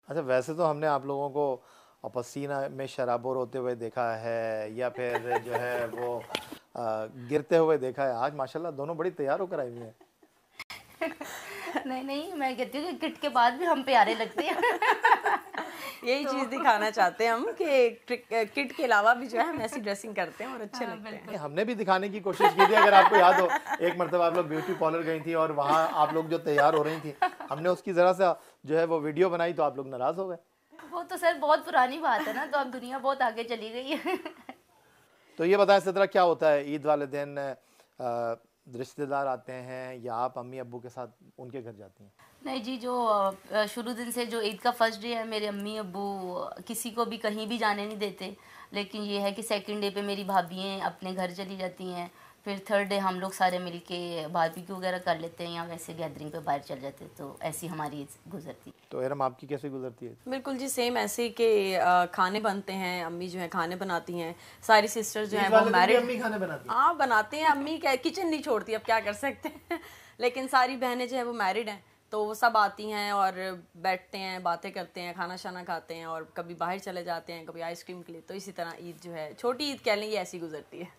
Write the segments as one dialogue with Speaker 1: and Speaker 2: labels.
Speaker 1: अच्छा, वैसे तो हमने आप लोगों को पसीना में शराबोर होते हुए देखा है या फिर जो है वो गिरते हुए देखा है। आज माशाल्लाह दोनों बड़ी तैयार होकर आई हुई हैं।
Speaker 2: नहीं नहीं, मैं कहती हूँ कि किट के बाद भी हम प्यारे लगते हैं।
Speaker 3: यही
Speaker 2: तो
Speaker 3: चीज़ दिखाना चाहते हैं हम कि किट के अलावा भी जो है हम ऐसी ड्रेसिंग करते हैं और अच्छे
Speaker 2: हाँ,
Speaker 3: लगते हैं।
Speaker 2: बिल्कुल।
Speaker 1: हमने भी दिखाने की कोशिश की थी, अगर आपको याद हो। एक मरतबा आप लोग ब्यूटी पार्लर गई थी और वहाँ आप लोग जो तैयार हो रही थी, हमने उसकी ज़रा सा जो है वो वीडियो बनाई तो आप लोग नाराज़ हो गए।
Speaker 2: वो तो सर बहुत पुरानी बात है ना, तो अब दुनिया बहुत आगे चली गई है।
Speaker 1: तो ये बताएं सिद्रा, क्या होता है ईद वाले दिन? रिश्तेदार आते हैं या आप अम्मी अब्बू के साथ उनके घर जाती हैं?
Speaker 2: नहीं जी, जो शुरू दिन से जो ईद का फर्स्ट डे है, मेरे अम्मी अब्बू किसी को भी कहीं भी जाने नहीं देते। लेकिन ये है कि सेकंड डे पे मेरी भाभियाँ अपने घर चली जाती हैं। फिर थर्ड डे हम लोग सारे मिलके बारबेक्यू वगैरह कर लेते हैं या वैसे गैदरिंग पे बाहर चल जाते हैं। तो ऐसी हमारी ईद गुजरती है।
Speaker 1: तो एरम, आपकी कैसे गुजरती है?
Speaker 3: बिल्कुल जी, सेम ऐसे ही कि खाने बनते हैं, अम्मी जो है खाने बनाती हैं, सारी सिस्टर्स जो है वो मैरिड।
Speaker 1: अम्मी खाने बनाती
Speaker 3: हाँ बनाते हैं, अम्मी किचन नहीं छोड़ती, अब क्या कर सकते हैं। लेकिन सारी बहनें जो है वो मैरिड हैं, तो वो सब आती हैं और बैठते हैं, बातें करते हैं, खाना शाना खाते हैं और कभी बाहर चले जाते हैं, कभी आइसक्रीम के लिए। तो इसी तरह ईद जो है, छोटी ईद कह लें, ये ऐसी गुजरती है।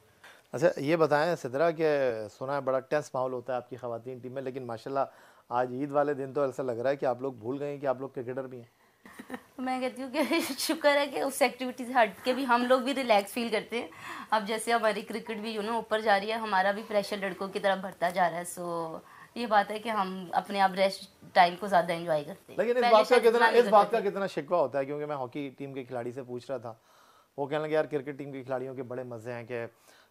Speaker 1: अच्छा, ये बताएं सिद्रा कि सुना है बड़ा टेंस माहौल होता है आपकी ख़वातीन टीम में, लेकिन माशाल्लाह आज ईद वाले दिन तो ऐसा लग रहा है कि आप लोग भूल गए हैं कि आप लोग क्रिकेटर भी हैं।
Speaker 2: मैं कहती हूँ कि शुक्र है कि उस एक्टिविटी से हट के भी हम लोग भी रिलैक्स फील करते हैं। अब जैसे हमारी क्रिकेट भी ऊपर जा रही है, हमारा भी प्रेशर लड़कों की तरफ बढ़ता जा रहा है। सो ये बात है कि हम अपने आप रेस्ट टाइम को ज़्यादा एंजॉय करते हैं।
Speaker 1: लेकिन इस बात का कितना शिकवा होता है, क्योंकि मैं हॉकी टीम के खिलाड़ी से पूछ रहा था, वो कहने लगे यार क्रिकेट टीम के खिलाड़ियों के बड़े मज़े हैं कि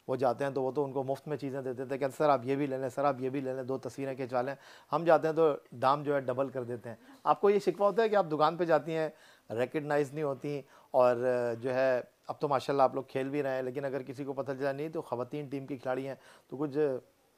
Speaker 1: वो जाते हैं तो वो तो उनको मुफ्त में चीज़ें देते थे कि सर आप ये भी ले लें, सर आप ये भी ले लें, 2 तस्वीरें खिंचवा लें। हम जाते हैं तो दाम जो है डबल कर देते हैं। आपको ये शिकवा होता है कि आप दुकान पे जाती हैं, रिकग्नाइज नहीं होती, और जो है अब तो माशाल्लाह आप लोग खेल भी रहे हैं, लेकिन अगर किसी को पता चला नहीं तो ख़वातीन टीम की खिलाड़ी हैं तो कुछ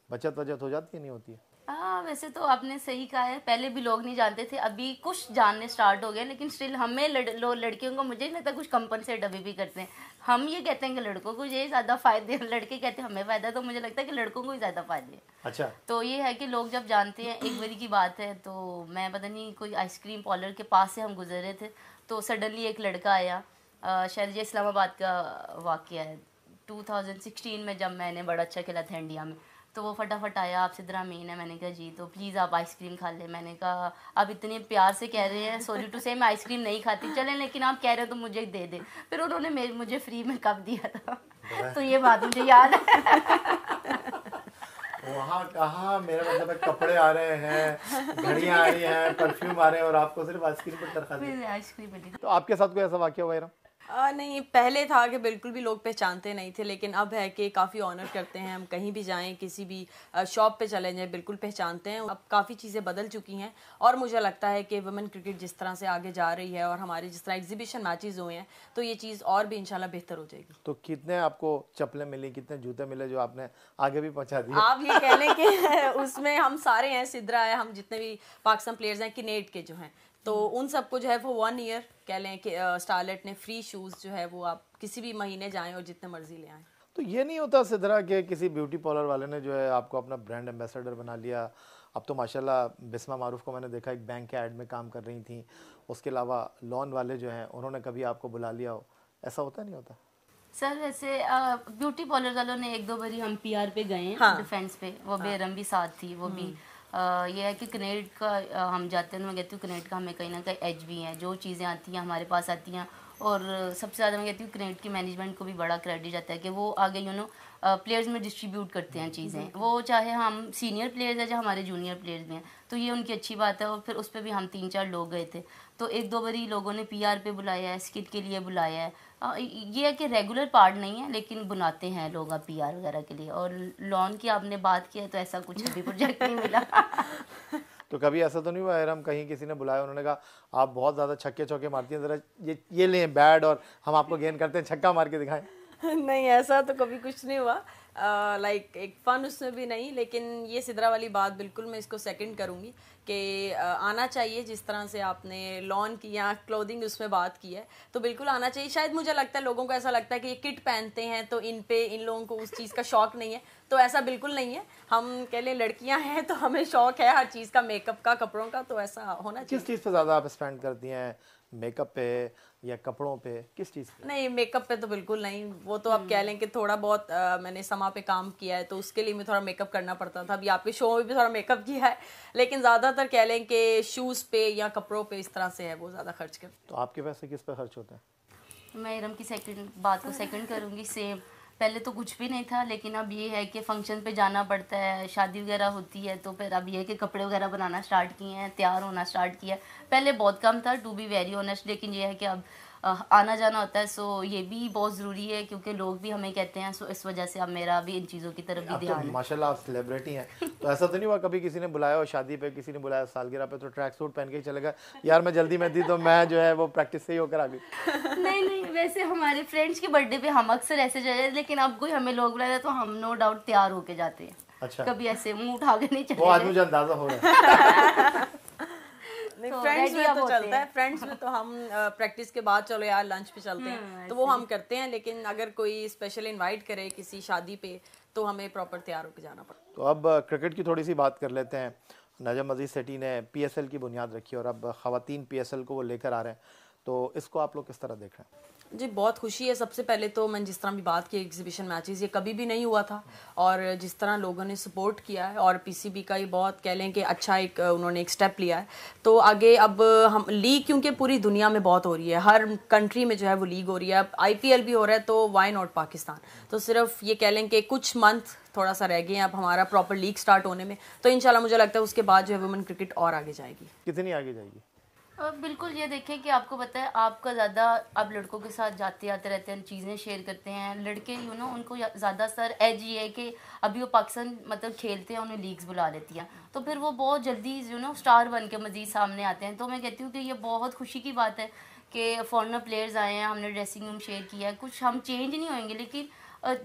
Speaker 1: बचत हो जाती है, नहीं होती है?
Speaker 2: हाँ, वैसे तो आपने सही कहा है, पहले भी लोग नहीं जानते थे, अभी कुछ जानने स्टार्ट हो गए। लेकिन स्टिल हमें लड़कियों को मुझे नहीं लगता कुछ कंपनसेट अभी भी करते हैं। हम ये कहते हैं कि लड़कों को ये ज़्यादा फायदे, लड़के कहते हैं हमें फ़ायदा, तो मुझे लगता है कि लड़कों को ही ज़्यादा फायदे हैं।
Speaker 1: अच्छा,
Speaker 2: तो ये है कि लोग जब जानते हैं, एक बारी की बात है, तो मैं पता नहीं कोई आइसक्रीम पार्लर के पास से हम गुजर रहे थे, तो सडनली एक लड़का आया। शायद ये इस्लामाबाद का वाक़या है, 2016 में जब मैंने बड़ा अच्छा खेला था इंडिया में। तो वो फटाफट आया, आप सिद्रा मीन है? मैंने कहा जी, तो प्लीज़ आप आइसक्रीम खा लें। मैंने कहा आप इतने प्यार से कह रहे हैं, सॉरी टू से मैं आइसक्रीम नहीं खाती, चलें लेकिन आप कह रहे हो तो मुझे दे दे। फिर उन्होंने मुझे फ्री में कप दिया था। तो ये बात मुझे याद है।
Speaker 1: वहाँ कहाँ, मेरा मतलब है कपड़े आ रहे हैं, घड़ियाँ आ रही हैं, परफ्यूम आ रहे हैं और आपको सिर्फ आइसक्रीम पर तरखा दिया।
Speaker 2: आइसक्रीम मिली।
Speaker 1: तो आपके साथ कोई ऐसा वाक़या हुआ है?
Speaker 3: नहीं, पहले था कि बिल्कुल भी लोग पहचानते नहीं थे, लेकिन अब है कि काफ़ी ऑनर करते हैं। हम कहीं भी जाएं, किसी भी शॉप पे चले जाएं, बिल्कुल पहचानते हैं। अब काफ़ी चीज़ें बदल चुकी हैं और मुझे लगता है कि वुमेन क्रिकेट जिस तरह से आगे जा रही है और हमारे जिस तरह एग्जीबिशन मैचेस हुए हैं, तो ये चीज़ और भी इंशाल्लाह बेहतर हो जाएगी।
Speaker 1: तो कितने आपको चप्पलें मिली, कितने जूते मिले जो आपने आगे भी पहुँचा दिए?
Speaker 3: आप ये कह लें कि उसमें हम सारे हैं, सिद्रा है, हम जितने भी पाकिस्तान प्लेयर्स हैं किनेट के जो हैं, तो उन सबको जो है वो 1 ईयर कह लें कि स्टारलेट ने फ्री शूज़ जो है वो आप किसी भी महीने जाएं और जितने मर्जी ले आएं।
Speaker 1: तो ये नहीं होता सिद्रा कि किसी ब्यूटी पार्लर वाले ने जो है आपको अपना ब्रांड एम्बेसडर बना लिया? अब तो माशाल्लाह बिस्मा मारूफ को मैंने देखा एक बैंक के ऐड में काम कर रही थी, उसके अलावा लॉन वाले जो हैं उन्होंने कभी आपको बुला लिया हो, ऐसा होता नहीं होता?
Speaker 2: सर वैसे ब्यूटी पार्लर वालों ने 1-2 बारी हम पीआर पे गए हैं।
Speaker 3: हाँ।
Speaker 2: डिफेंस पे वो बेरम भी साथ थी, वो भी ये है कि कनेड का हम जाते हैं तो मैं कहती हूँ कनेड का हमें कहीं ना कहीं एज भी है, जो चीज़ें आती हैं हमारे पास आती हैं। और सबसे ज़्यादा मैं कहती हूँ कनेड की मैनेजमेंट को भी बड़ा क्रेडिट जाता है कि वो आगे प्लेयर्स में डिस्ट्रीब्यूट करते हैं चीज़ें, वो चाहे हम सीनियर प्लेयर्स हैं या हमारे जूनियर प्लेयर्स भी हैं, तो ये उनकी अच्छी बात है। और फिर उस पर भी हम 3-4 लोग गए थे, तो 1-2 बारी लोगों ने पीआर पे बुलाया है, स्किट के लिए बुलाया है। ये है कि रेगुलर पार्ट नहीं है, लेकिन बुलाते हैं लोग अब पीआर वगैरह के लिए। और लॉन की आपने बात की है तो ऐसा कुछ अभी प्रोजेक्ट नहीं मिला।
Speaker 1: तो कभी ऐसा तो नहीं हुआ एरम, कहीं किसी ने बुलाया, उन्होंने कहा आप बहुत ज़्यादा छक्के चौके मारती हैं, ज़रा ये लें बैट और हम आपको गेंद करते हैं, छक्का मार के दिखाएं?
Speaker 3: नहीं, ऐसा तो कभी कुछ नहीं हुआ। लाइक एक फ़न उसमें भी नहीं, लेकिन ये सिद्रा वाली बात बिल्कुल मैं इसको सेकंड करूँगी कि आना चाहिए। जिस तरह से आपने लॉन की या क्लोथिंग उसमें बात की है, तो बिल्कुल आना चाहिए। शायद मुझे लगता है लोगों को ऐसा लगता है कि ये किट पहनते हैं तो इन लोगों को उस चीज़ का शौक नहीं है, तो ऐसा बिल्कुल नहीं है। हम कह लें लड़कियां हैं तो हमें शौक है हर चीज़ का, मेकअप का, कपड़ों का, तो ऐसा होना चाहिए।
Speaker 1: किस चीज़ पे ज़्यादा आप स्पेंड करती हैं? मेकअप पे या कपड़ों पे, किस चीज़ पे?
Speaker 3: नहीं, मेकअप पे तो बिल्कुल नहीं। वो तो आप कह लें कि थोड़ा बहुत मैंने समा पे काम किया है, तो उसके लिए मैं थोड़ा मेकअप करना पड़ता था। अभी आपके शो में भी थोड़ा मेकअप किया है, लेकिन ज़्यादातर कह लें कि शूज़ पे या कपड़ों पे इस तरह से है वो ज़्यादा खर्च कर।
Speaker 1: तो आपके पैसे किस पे खर्च होते हैं?
Speaker 2: मैं इरम की सेकंड बात को सेकंड करूँगी। सेम, पहले तो कुछ भी नहीं था, लेकिन अब ये है कि फंक्शन पे जाना पड़ता है, शादी वगैरह होती है, तो फिर अब ये है कि कपड़े वगैरह बनाना स्टार्ट किए हैं, तैयार होना स्टार्ट किया है। पहले बहुत कम था, टू बी वेरी ऑनेस्ट, लेकिन ये है कि अब आना जाना होता है, सो ये भी बहुत ज़रूरी है क्योंकि लोग भी हमें कहते हैं, सो इस वजह से अब मेरा भी इन चीज़ों की तरफ भी
Speaker 1: अब
Speaker 2: ध्यान
Speaker 1: तो
Speaker 2: है।
Speaker 1: माशाल्लाह आप सेलिब्रिटी हैं, तो ऐसा तो नहीं हुआ कभी किसी ने बुलाया हो शादी पे, किसी ने बुलाया सालगिरह पे, तो ट्रैक सूट पहन के ही चलेगा, यार मैं जल्दी में थी तो मैं जो है वो प्रैक्टिस से ही होकर आ गई?
Speaker 2: नहीं नहीं, वैसे हमारे फ्रेंड्स के बर्थडे पे हम अक्सर ऐसे जाते, लेकिन अब कोई हमें लोग बुलाते हैं तो हम नो डाउट तैयार होके जाते हैं।
Speaker 1: अच्छा,
Speaker 2: कभी ऐसे मुंह उठा के नहीं
Speaker 1: वो आज
Speaker 2: चले।
Speaker 1: मुझे अंदाजा हो रहा है।
Speaker 3: नहीं,
Speaker 2: तो
Speaker 3: फ्रेंड्स
Speaker 2: ready
Speaker 3: में
Speaker 2: अब
Speaker 3: तो
Speaker 2: होते
Speaker 3: चलता है,
Speaker 2: हैं।
Speaker 3: फ्रेंड्स में तो हम प्रैक्टिस के बाद चलो यार लंच पे चलते हैं, तो वो हम करते हैं। लेकिन अगर कोई स्पेशल इनवाइट करे किसी शादी पे, तो हमें प्रॉपर तैयार होकर जाना पड़ता है।
Speaker 1: तो अब क्रिकेट की थोड़ी सी बात कर लेते हैं। नजम अजीज सेठी ने पीएसएल की बुनियाद रखी और अब खवातीन पीएसएल को वो लेकर आ रहे हैं, तो इसको आप लोग किस तरह देख रहे हैं?
Speaker 3: जी, बहुत खुशी है। सबसे पहले तो मैंने जिस तरह भी बात की, एग्जीबिशन मैचेस ये कभी भी नहीं हुआ था, और जिस तरह लोगों ने सपोर्ट किया है, और पीसीबी का ये बहुत कह लें कि अच्छा एक उन्होंने एक स्टेप लिया है। तो आगे अब हम लीग, क्योंकि पूरी दुनिया में बहुत हो रही है, हर कंट्री में जो है वो लीग हो रही है, अब आईपीएल भी हो रहा है, तो वाई नॉट पाकिस्तान। तो सिर्फ ये कह लें कि कुछ मंथ थोड़ा सा रह गए हैं अब हमारा प्रॉपर लीग स्टार्ट होने में, तो इंशाल्लाह मुझे लगता है उसके बाद जो है वुमेन क्रिकेट और आगे जाएगी।
Speaker 1: कितनी आगे जाएगी?
Speaker 2: बिल्कुल, ये देखें कि आपको पता है, आपका ज़्यादा आप लड़कों के साथ जाते आते रहते हैं, चीज़ें शेयर करते हैं, लड़के उनको ज़्यादातर एज ये है कि अभी वो पाकिस्तान मतलब खेलते हैं, उन्हें लीग्स बुला लेती हैं, तो फिर वो बहुत जल्दी स्टार बन के मज़ीद सामने आते हैं। तो मैं कहती हूँ कि ये बहुत खुशी की बात है कि फॉरेनर प्लेयर्स आए हैं, हमने ड्रेसिंग रूम शेयर किया है। कुछ हम चेंज नहीं होंगे, लेकिन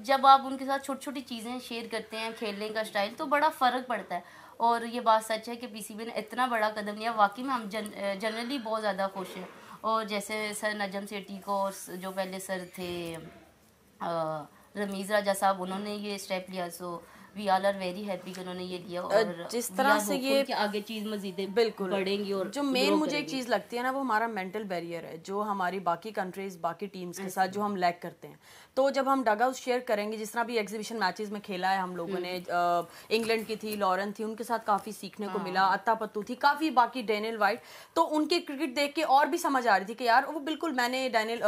Speaker 2: जब आप उनके साथ छोटी छोटी चीज़ें शेयर करते हैं, खेलने का स्टाइल, तो बड़ा फ़र्क पड़ता है। और ये बात सच है कि पीसीबी ने इतना बड़ा कदम लिया, वाकई में हम जनरली बहुत ज़्यादा खुश हैं। और जैसे सर नजम सेठी को, और जो पहले सर थे रमीज़ राजा साहब, उन्होंने ये स्टेप लिया, so we all are very happy कि उन्होंने ये लिया। और
Speaker 3: जिस तरह से ये
Speaker 2: आगे चीज़ मजीद
Speaker 3: बिल्कुल
Speaker 2: बढ़ेंगी, और
Speaker 3: जो मेन मुझे एक चीज़ लगती है ना, वो हमारा मेंटल बैरियर है, जो हमारी बाकी कंट्रीज बाकी टीम्स के साथ जो हम लैग करते हैं। तो जब हम डग आउट शेयर करेंगे, जिस तरह भी एग्जीबिशन मैचेस में खेला है हम लोगों ने, इंग्लैंड की थी, लॉरेन थी, उनके साथ काफ़ी सीखने को मिला, अत्ता पत्तू थी, काफ़ी बाकी डैनियल वाइट, तो उनके क्रिकेट देख के और भी समझ आ रही थी कि यार वो बिल्कुल, मैंने डैनियल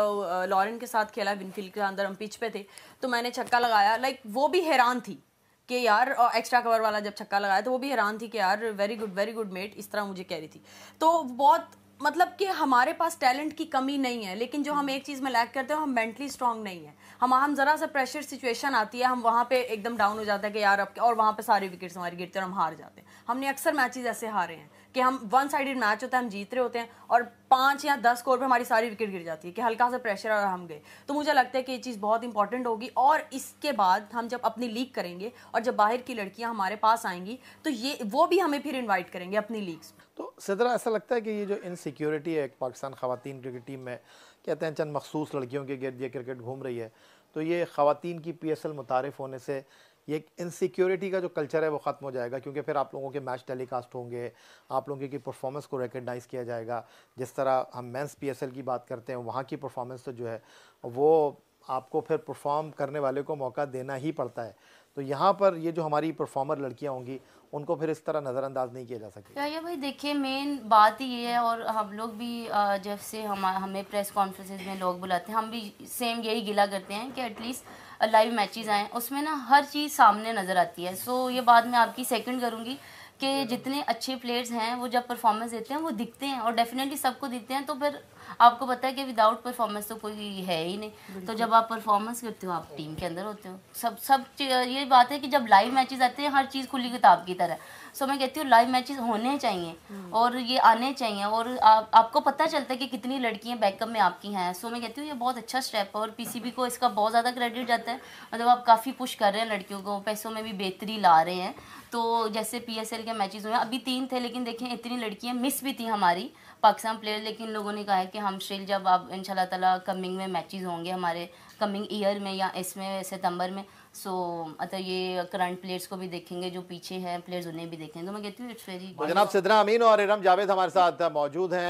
Speaker 3: लॉरेन के साथ खेला विनफील्ड के अंदर, हम पिच पे थे, तो मैंने छक्का लगाया, लाइक वो भी हैरान थी कि यार, एक्स्ट्रा कवर वाला जब छक्का लगाया तो वो भी हैरान थी कि यार वेरी गुड मेट, इस तरह मुझे कह रही थी। तो बहुत मतलब कि हमारे पास टैलेंट की कमी नहीं है, लेकिन जो हम एक चीज़ में लैक करते हैं, हम मेंटली स्ट्रांग नहीं है। हम ज़रा सा प्रेशर सिचुएशन आती है, हम वहाँ पे एकदम डाउन हो जाता है कि यार अब, और वहाँ पे सारे विकेट्स हमारी गिरते हैं और हम हार जाते हैं। हमने अक्सर मैचेस ऐसे हारे हैं कि हम वन साइडेड मैच होता है, हम जीत रहे होते हैं और 5 या 10 स्कोर पे हमारी सारी विकेट गिर जाती है कि हल्का सा प्रेशर और हम गए। तो मुझे लगता है कि ये चीज़ बहुत इंपॉर्टेंट होगी, और इसके बाद हम जब अपनी लीग करेंगे और जब बाहर की लड़कियां हमारे पास आएंगी, तो ये वो भी हमें फिर इन्वाइट करेंगे अपनी लीग्स।
Speaker 1: तो सिद्रा, ऐसा लगता है कि ये जो इनसिक्योरिटी है पाकिस्तान ख़वातीन क्रिकेट टीम में, कहते हैं चंद मखसूस लड़कियों के गिर्द ये क्रिकेट घूम रही है, तो ये ख़वातीन की पीएसएल मुतारिफ होने से ये इनसिक्योरिटी का जो कल्चर है वो ख़त्म हो जाएगा, क्योंकि फिर आप लोगों के मैच टेलीकास्ट होंगे, आप लोगों की परफॉर्मेंस को रिकग्नाइज़ किया जाएगा। जिस तरह हम मेंस पीएसएल की बात करते हैं, वहाँ की परफॉर्मेंस तो जो है वो आपको फिर परफॉर्म करने वाले को मौका देना ही पड़ता है। तो यहाँ पर ये जो हमारी परफॉर्मर लड़कियाँ होंगी, उनको फिर इस तरह नज़रअंदाज नहीं किया जा सकेगा।
Speaker 2: या भाई देखिए, मेन बात ही ये है, और हम लोग भी जब से हमें प्रेस कॉन्फ्रेंसेज में लोग बुलाते हैं, हम भी सेम यही गिला करते हैं कि एटलीस्ट लाइव मैचेस आएँ, उसमें ना हर चीज़ सामने नज़र आती है। सो ये बात मैं आपकी सेकंड करूँगी कि जितने अच्छे प्लेयर्स हैं वो जब परफॉर्मेंस देते हैं वो दिखते हैं, और डेफिनेटली सबको दिखते हैं। तो फिर आपको पता है कि विदाउट परफॉर्मेंस तो कोई है ही नहीं। तो जब आप परफॉर्मेंस करते हो, आप टीम के अंदर होते हो। सब ये बात है कि जब लाइव मैचेस आते हैं, हर चीज़ खुली किताब की तरह। सो मैं कहती हूँ लाइव मैचेस होने चाहिए और ये आने चाहिए, और आपको पता चलता है कि कितनी लड़कियां बैकअप में आपकी हैं। सो मैं कहती हूँ ये बहुत अच्छा स्टेप है, और पीसीबी को इसका बहुत ज़्यादा क्रेडिट जाता है। मतलब आप काफ़ी पुश कर रहे हैं लड़कियों को, पैसों में भी बेहतरी ला रहे हैं। तो जैसे पीएसएल के मैचेस हुए, अभी 3 थे, लेकिन देखें इतनी लड़कियां मिस भी थी हमारी पाकिस्तान प्लेयर, लेकिन लोगों ने कहा है कि हम स्टिल, जब आप इंशाल्लाह ताला कमिंग में मैचेस होंगे हमारे कमिंग ईयर में या इसमें सितंबर में, सो अतः ये करंट प्लेयर्स को भी देखेंगे, जो पीछे हैं प्लेयर्स उन्हें भी देखेंगे। तो मैं कहती हूँ इट्स वेरी।
Speaker 1: जनाब सिद्रा अमीन और इरम जावेद हमारे साथ मौजूद हैं।